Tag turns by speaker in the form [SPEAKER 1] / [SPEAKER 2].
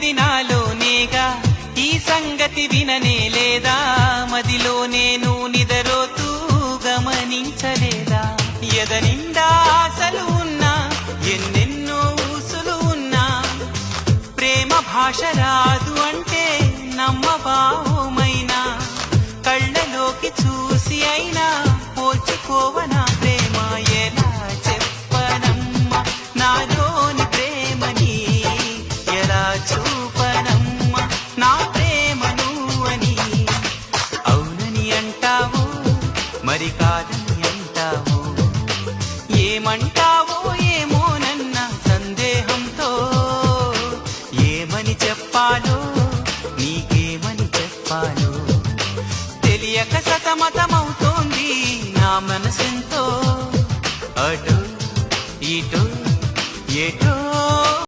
[SPEAKER 1] ఉన్నది నాలోనేగా, ఈ సంగతి విననే లేదా, మదిలో నేను నిదరోతూ గమనించలేదా. ఎదనిండా ఆశలు ఉన్నా, ఎన్నెన్నో ఊసులు ఉన్నా, ప్రేమ భాష రాదు అంటే నమ్మబావుమైనా, కళ్ళలోకి చూసి అయినా పోల్చుకోవనా.